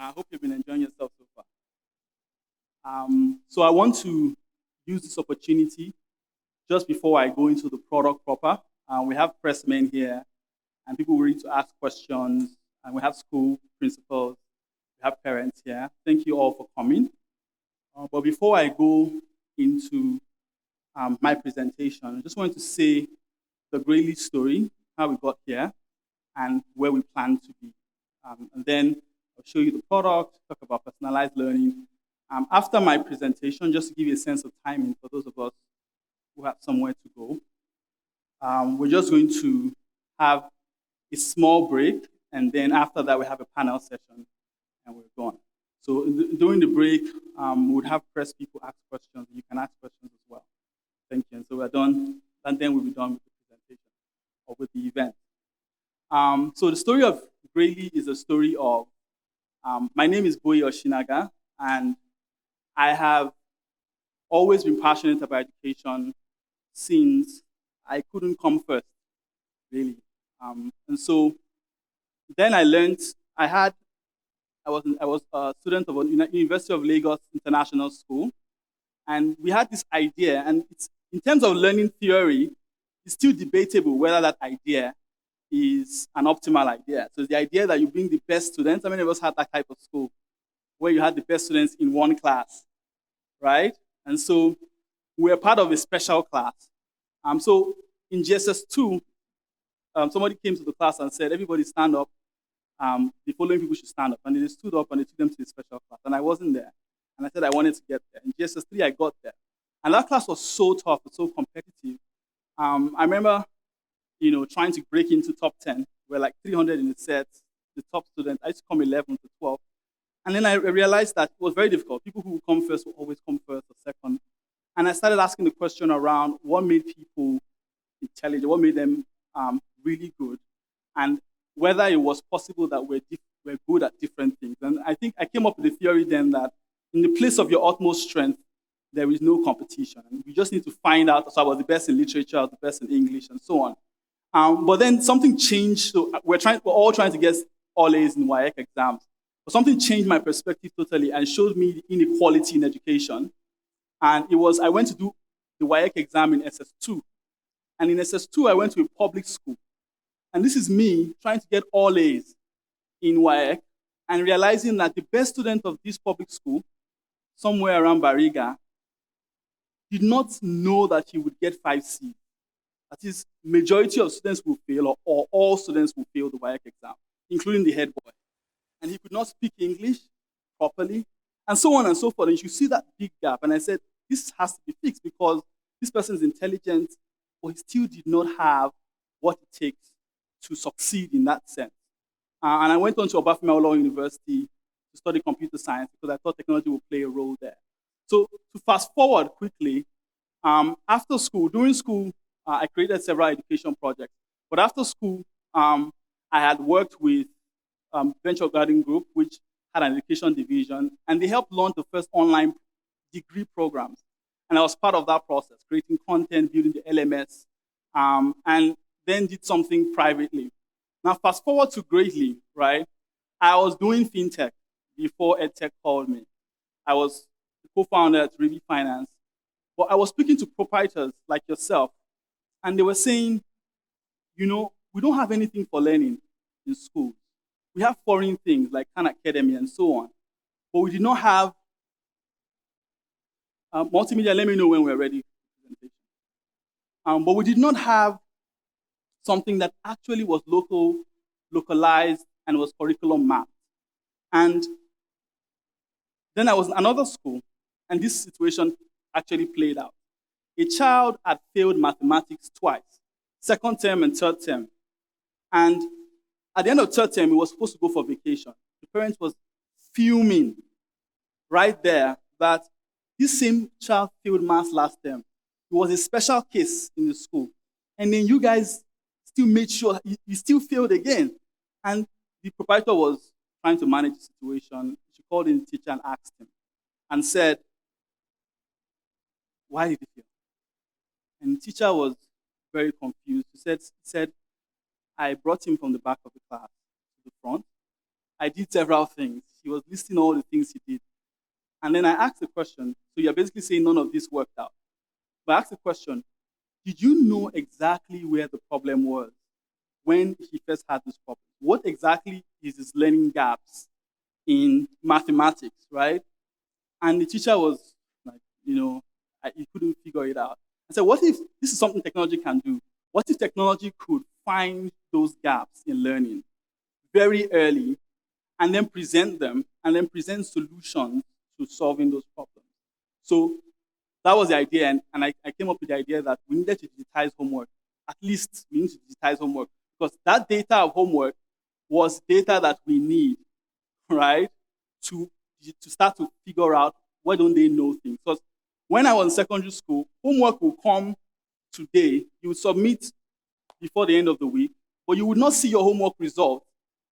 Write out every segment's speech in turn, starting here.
I hope you've been enjoying yourself so far. So I want to use this opportunity just before I go into the product proper. We have pressmen here and people ready to ask questions, and we have school principals, we have parents here. Thank you all for coming. But before I go into my presentation, I just want to say the Grayley story, how we got here, and where we plan to be. And then I'll show you the product, talk about personalized learning. After my presentation, just to give you a sense of timing for those of us who have somewhere to go, we're just going to have a small break, and then after that, we have a panel session, and we're gone. So during the break, we would have press people ask questions. You can ask questions as well. Thank you. And so we're done, and then we'll be done with the presentation or with the event. So the story of Grayley is a story of, my name is Boye Oshinaga, and I have always been passionate about education since I couldn't come first, really. And so then I learned, I was a student of University of Lagos International School, and we had this idea, and in terms of learning theory, it's still debatable whether that idea is an optimal idea. So the idea that you bring the best students, how many of us had that type of school where you had the best students in one class, right? And so we're part of a special class. So in GSS2, somebody came to the class and said, everybody stand up. The following people should stand up. And they stood up and they took them to the special class. And I wasn't there. And I said I wanted to get there. In GSS3, I got there. And that class was so tough, and so competitive. I remember, trying to break into top 10. We're like 300 in the set, the top student. I used to come 11 to 12. And then I realized that it was very difficult. People who would come first will always come first or second. And I started asking the question around what made people intelligent, what made them really good, and whether it was possible that we're good at different things. And I think I came up with the theory then that in the place of your utmost strength, there is no competition. And we just need to find out, so I was the best in literature, I was the best in English, and so on. But then something changed. So we're all trying to get all A's in WAEC exams. But something changed my perspective totally and showed me the inequality in education. And I went to do the WAEC exam in SS2. And in SS2, I went to a public school. And this is me trying to get all A's in WAEC and realizing that the best student of this public school, somewhere around Bariga, did not know that he would get 5C. That is, majority of students will fail, or all students will fail the WAEC exam, including the head boy. And he could not speak English properly, and so on and so forth. And you see that big gap. And I said, this has to be fixed because this person is intelligent, but he still did not have what it takes to succeed in that sense. And I went on to Obafemi Awolowo University to study computer science because I thought technology would play a role there. So to fast forward quickly, after school, during school, I created several education projects. But after school, I had worked with Venture Garden Group, which had an education division, and they helped launch the first online degree programs. And I was part of that process, creating content, building the LMS, and then did something privately. Now, fast forward to Greatly, right? I was doing fintech before EdTech called me. I was the co-founder at Ruby Finance. But I was speaking to proprietors like yourself, and they were saying, we don't have anything for learning in schools. We have foreign things like Khan Academy and so on. But we did not have multimedia. Let me know when we're ready for the presentation. But we did not have something that actually was localized, and was curriculum mapped. And then I was in another school, and this situation actually played out. A child had failed mathematics twice, second term and third term. And at the end of third term, he was supposed to go for vacation. The parent was fuming right there that this same child failed maths last term. It was a special case in the school. And then you guys still made sure he still failed again. And the proprietor was trying to manage the situation. She called in the teacher and asked him and said, why did he fail? And the teacher was very confused. He said, I brought him from the back of the class to the front. I did several things. He was listing all the things he did. And then I asked the question, so you're basically saying none of this worked out. But I asked the question, did you know exactly where the problem was when he first had this problem? What exactly is his learning gaps in mathematics, right? And the teacher was like, he couldn't figure it out. I said, what if this is something technology can do? What if technology could find those gaps in learning very early and then present them and then present solutions to solving those problems? So that was the idea. And I came up with the idea that we needed to digitize homework. At least we need to digitize homework because that data of homework was data that we need, right, to start to figure out why don't they know things. Because when I was in secondary school, homework will come today. You would submit before the end of the week, but you would not see your homework result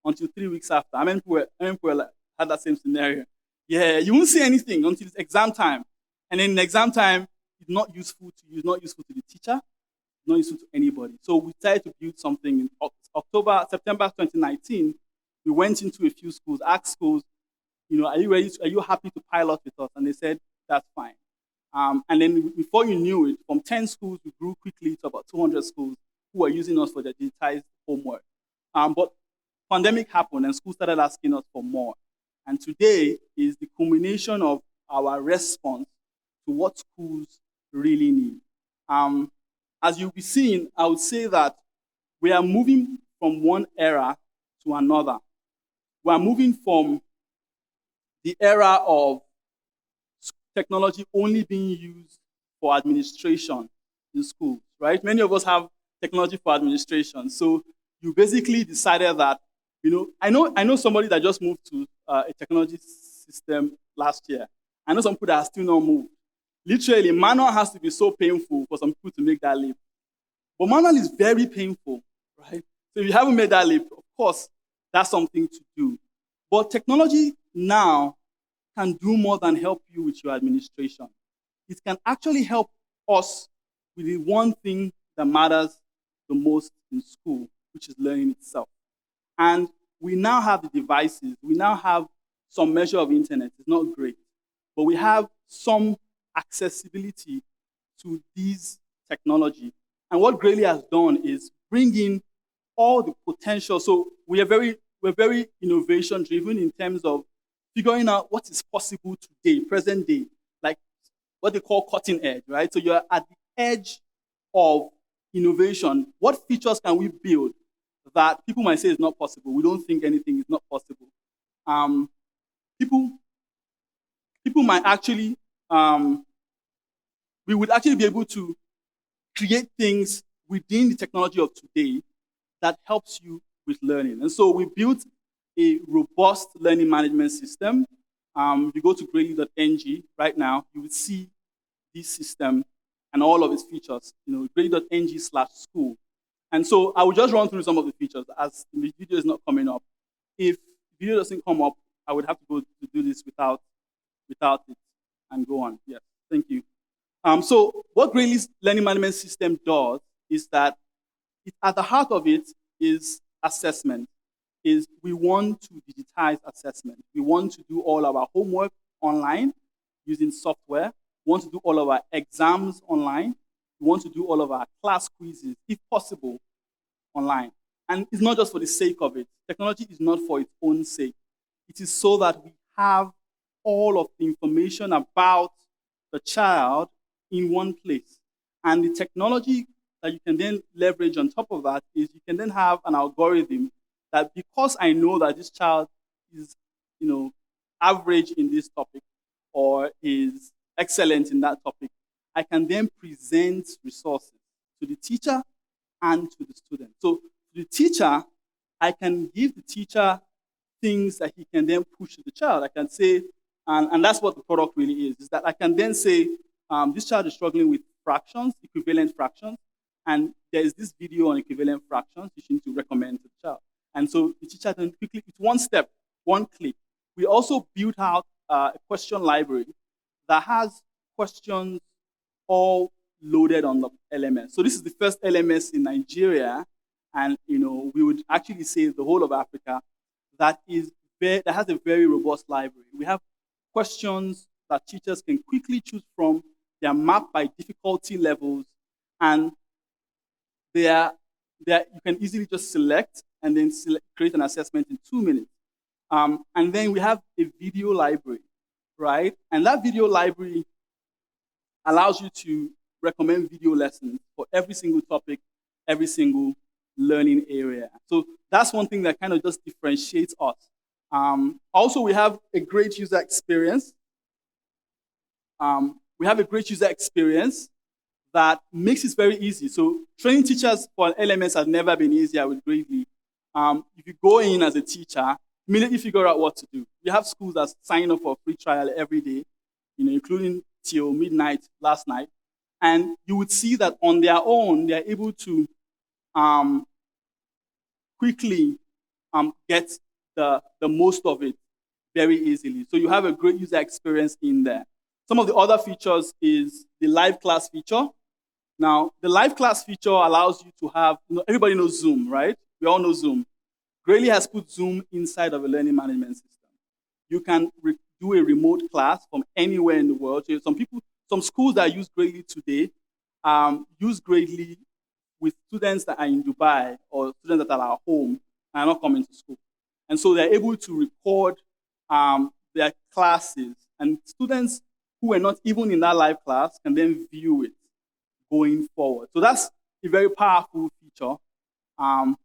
until 3 weeks after. I mean, people had that same scenario. Yeah, you won't see anything until it's exam time. And then in exam time, it's not useful to you, it's not useful to the teacher, it's not useful to anybody. So we decided to build something in September 2019. We went into a few schools, asked schools, are you ready? Are you happy to pilot with us? And they said, that's fine. And then before you knew it, from 10 schools, we grew quickly to about 200 schools who were using us for their digitized homework. But pandemic happened and schools started asking us for more. And today is the culmination of our response to what schools really need. As you'll be seeing, I would say that we are moving from one era to another. We are moving from the era of technology only being used for administration in schools, right? Many of us have technology for administration. So you basically decided that, I know somebody that just moved to a technology system last year. I know some people that are still not moved. Literally, manual has to be so painful for some people to make that leap. But manual is very painful, right? So if you haven't made that leap, of course, that's something to do. But technology now can do more than help you with your administration. It can actually help us with the one thing that matters the most in school, which is learning itself. And we now have the devices. We now have some measure of internet. It's not great, but we have some accessibility to these technology. And what Grayley has done is bring in all the potential. So we're very innovation driven in terms of figuring out what is possible today, present day, like what they call cutting edge, right? So you're at the edge of innovation. What features can we build that people might say is not possible? We don't think anything is not possible. People might actually, we would actually be able to create things within the technology of today that helps you with learning. And so we built a robust learning management system. If you go to grayley.ng right now, you will see this system and all of its features, grayley.ng/school. And so I will just run through some of the features as the video is not coming up. If the video doesn't come up, I would have to go to do this without it and go on. Yes, thank you. So what Grayley's learning management system does is that at the heart of it is assessment. We want to digitize assessment. We want to do all our homework online using software. We want to do all of our exams online. We want to do all of our class quizzes, if possible, online. And it's not just for the sake of it. Technology is not for its own sake. It is so that we have all of the information about the child in one place. And the technology that you can then leverage on top of that is you can then have an algorithm that because I know that this child is, average in this topic or is excellent in that topic, I can then present resources to the teacher and to the student. So to the teacher, I can give the teacher things that he can then push to the child. I can say, and that's what the product really is that I can then say, this child is struggling with fractions, equivalent fractions, and there is this video on equivalent fractions you need to recommend to the child. And so the teacher can quickly, with one step, one click. We also built out a question library that has questions all loaded on the LMS. So this is the first LMS in Nigeria, and we would actually say the whole of Africa that is that has a very robust library. We have questions that teachers can quickly choose from. They are mapped by difficulty levels, and they are, you can easily just select and then create an assessment in 2 minutes. And then we have a video library, right? And that video library allows you to recommend video lessons for every single topic, every single learning area. So that's one thing that kind of just differentiates us. Also, we have a great user experience. We have a great user experience that makes it very easy. So training teachers for LMS has never been easier with Gradely. If you go in as a teacher, immediately figure out what to do. We have schools that sign up for a free trial every day, including till midnight last night. And you would see that on their own, they're able to quickly get the most of it very easily. So you have a great user experience in there. Some of the other features is the live class feature. Now, the live class feature allows you to have, everybody knows Zoom, right? We all know Zoom. Gradely has put Zoom inside of a learning management system. You can do a remote class from anywhere in the world. So some schools that use Gradely today use Gradely with students that are in Dubai or students that are at home and are not coming to school. And so they're able to record their classes, and students who are not even in that live class can then view it going forward. So that's a very powerful feature on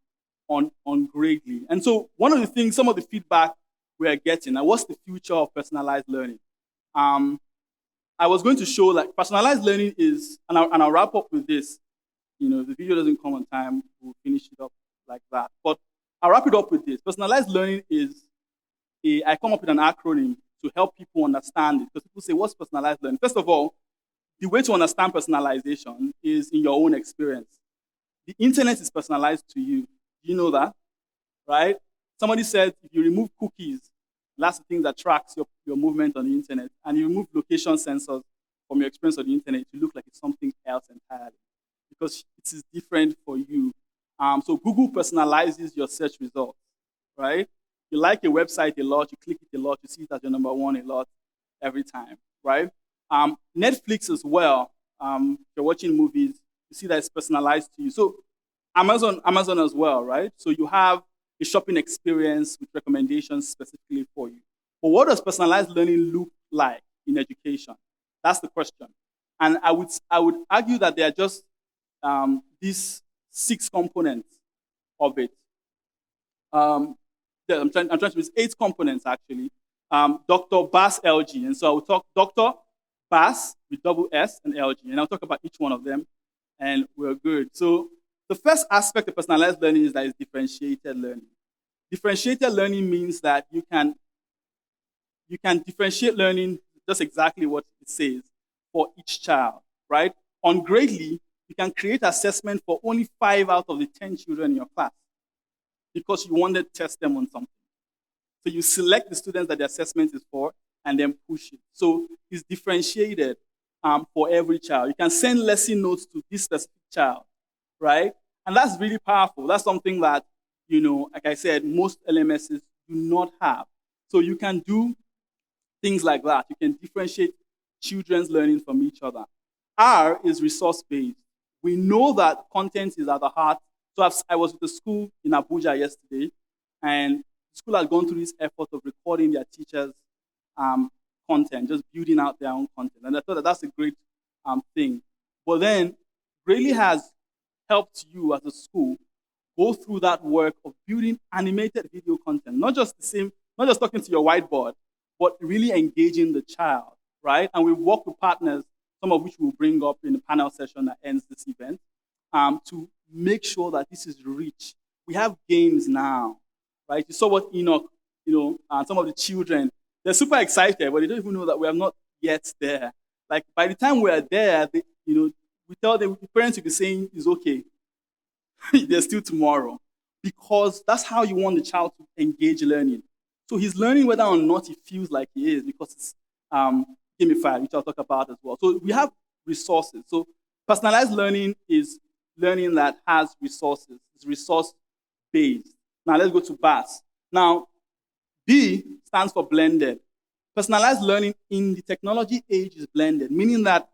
Gradely. And so one of the things, some of the feedback we are getting, and what's the future of personalized learning? I was going to show like personalized learning is, and I'll wrap up with this. If the video doesn't come on time, we'll finish it up like that. But I'll wrap it up with this. Personalized learning is, I come up with an acronym to help people understand it. Because people say, what's personalized learning? First of all, the way to understand personalization is in your own experience. The internet is personalized to you. You know that, right? Somebody said if you remove cookies, that's the thing that tracks your movement on the internet, and you remove location sensors from your experience on the internet, you look like it's something else entirely because it is different for you. So Google personalizes your search results, right? You like a website a lot, you click it a lot, you see it as your number one a lot every time, right? Netflix as well, if you're watching movies, you see that it's personalized to you. So Amazon as well, right? So you have a shopping experience with recommendations specifically for you. But what does personalized learning look like in education? That's the question. And I would argue that there are just these 6 components of it. I'm trying to use 8 components actually. Dr. Bass LG, and so I will talk Dr. Bass with double S and LG, and I'll talk about each one of them, and we're good. So the first aspect of personalized learning is that it's differentiated learning. Differentiated learning means that you can differentiate learning just exactly what it says for each child, right? On Gradely, you can create assessment for only 5 out of the 10 children in your class because you wanted to test them on something. So you select the students that the assessment is for and then push it. So it's differentiated for every child. You can send lesson notes to this specific child, right? And that's really powerful. That's something that, like I said, most LMSs do not have. So you can do things like that. You can differentiate children's learning from each other. R is resource-based. We know that content is at the heart. So I was with the school in Abuja yesterday, and the school had gone through this effort of recording their teachers' content, just building out their own content. And I thought that that's a great thing. But then, Gradely has helped you as a school go through that work of building animated video content, not just talking to your whiteboard, but really engaging the child, right? And we work with partners, some of which we'll bring up in the panel session that ends this event, to make sure that this is rich. We have games now, right? You saw what Enoch, and some of the children, they're super excited, but they don't even know that we are not yet there. Like by the time we are there, we tell them, the parents will be saying, it's okay. There's still tomorrow. Because that's how you want the child to engage learning. So he's learning whether or not he feels like he is, because it's gamified, which I'll talk about as well. So we have resources. So personalized learning is learning that has resources. It's resource-based. Now let's go to BAS. Now, B stands for blended. Personalized learning in the technology age is blended, meaning that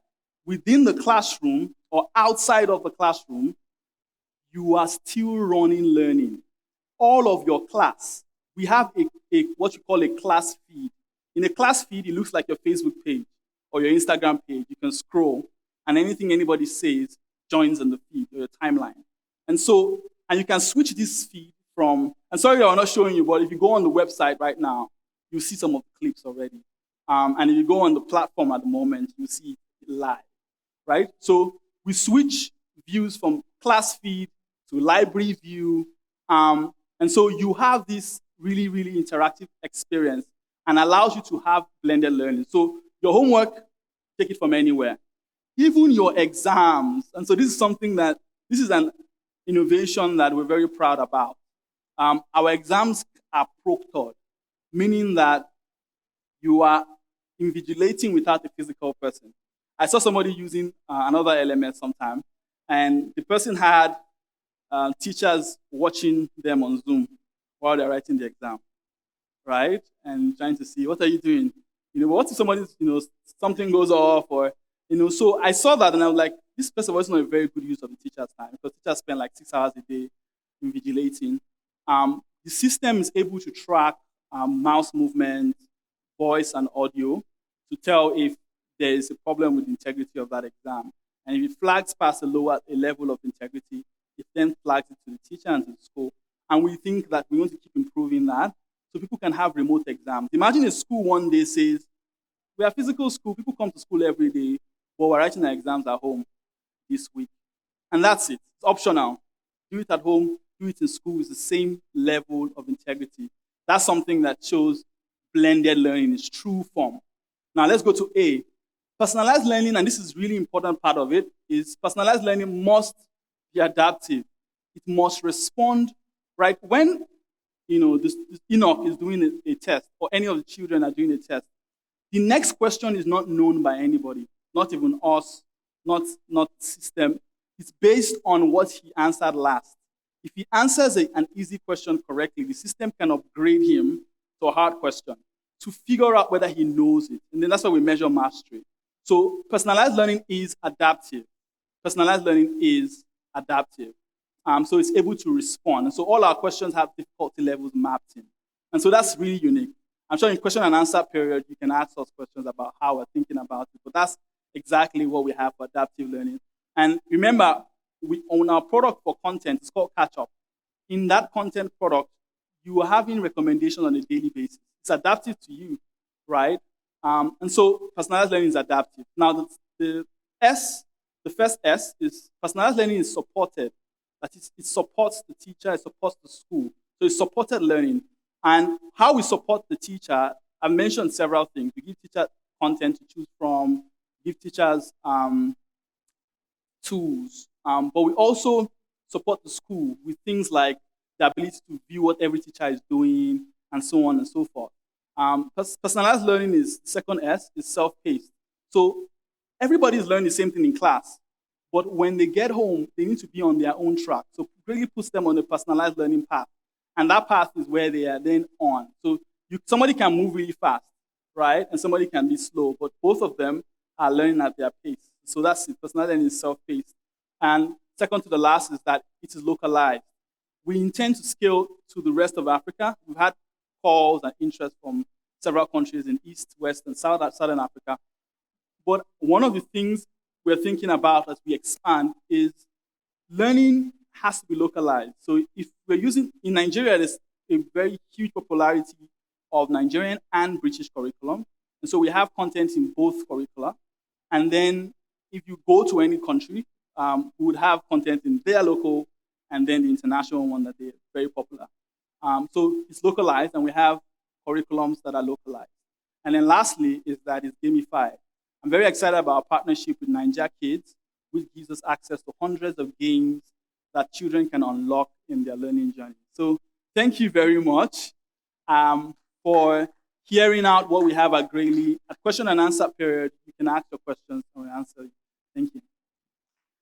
within the classroom or outside of the classroom, you are still running learning. All of your class, we have what you call a class feed. In a class feed, it looks like your Facebook page or your Instagram page. You can scroll, and anything anybody says joins in the feed or your timeline. And you can switch this feed from, and sorry that I'm not showing you, but if you go on the website right now, you'll see some of the clips already. And if you go on the platform at the moment, you'll see it live, right? So we switch views from class feed to library view. And so you have this really, really interactive experience and allows you to have blended learning. So your homework, take it from anywhere. Even your exams. And so this is an innovation that we're very proud about. Our exams are proctored, meaning that you are invigilating without a physical person. I saw somebody using another LMS sometime, and the person had teachers watching them on Zoom while they're writing the exam, right? And trying to see, what are you doing? What if somebody, something goes off or, so I saw that and I was like, this person was not a very good use of the teacher's time because teachers spend like 6 hours a day invigilating. The system is able to track mouse movement, voice, and audio to tell if there is a problem with the integrity of that exam. And if it flags past a level of integrity, it then flags it to the teacher and to the school. And we think that we want to keep improving that so people can have remote exams. Imagine a school one day says, we are physical school, people come to school every day, but we're writing our exams at home this week. And that's it. It's optional. Do it at home, do it in school. It's the same level of integrity. That's something that shows blended learning in its true form. Now let's go to A. Personalized learning, and this is really important part of it, is personalized learning must be adaptive. It must respond, right? When this Enoch is doing a test, or any of the children are doing a test, the next question is not known by anybody, not even us, not system. It's based on what he answered last. If he answers an easy question correctly, the system can upgrade him to a hard question to figure out whether he knows it. And then that's why we measure mastery. So personalized learning is adaptive. Personalized learning is adaptive. So it's able to respond. And so all our questions have difficulty levels mapped in. And so that's really unique. I'm sure in question and answer period, you can ask us questions about how we're thinking about it. But that's exactly what we have for adaptive learning. And remember, we own our product for content. It's called Catch Up. In that content product, you are having recommendations on a daily basis. It's adaptive to you, right? And so personalized learning is adaptive. Now, the first S is personalized learning is supported. That is, it supports the teacher, it supports the school. So it's supported learning. And how we support the teacher, I've mentioned several things. We give teachers content to choose from, give teachers tools, but we also support the school with things like the ability to view what every teacher is doing, and so on and so forth. Personalized learning is second S, is self-paced. So everybody is learning the same thing in class, but when they get home, they need to be on their own track. So it really puts them on a personalized learning path. And that path is where they are then on. So somebody can move really fast, right? And somebody can be slow, but both of them are learning at their pace. So that's it. Personalized learning is self-paced. And second to the last is that it is localized. We intend to scale to the rest of Africa. We've had calls and interest from several countries in East, West, and Southern Africa. But one of the things we're thinking about as we expand is learning has to be localized. So if we're using, in Nigeria, there's a very huge popularity of Nigerian and British curriculum. And so we have content in both curricula. And then if you go to any country, we would have content in their local and then the international one that they're very popular. So it's localized, and we have curriculums that are localized. And then lastly is that it's gamified. I'm very excited about our partnership with Ninja Kids, which gives us access to hundreds of games that children can unlock in their learning journey. So thank you very much for hearing out what we have at Grayley. At question and answer period, you can ask your questions and we'll answer you. Thank you.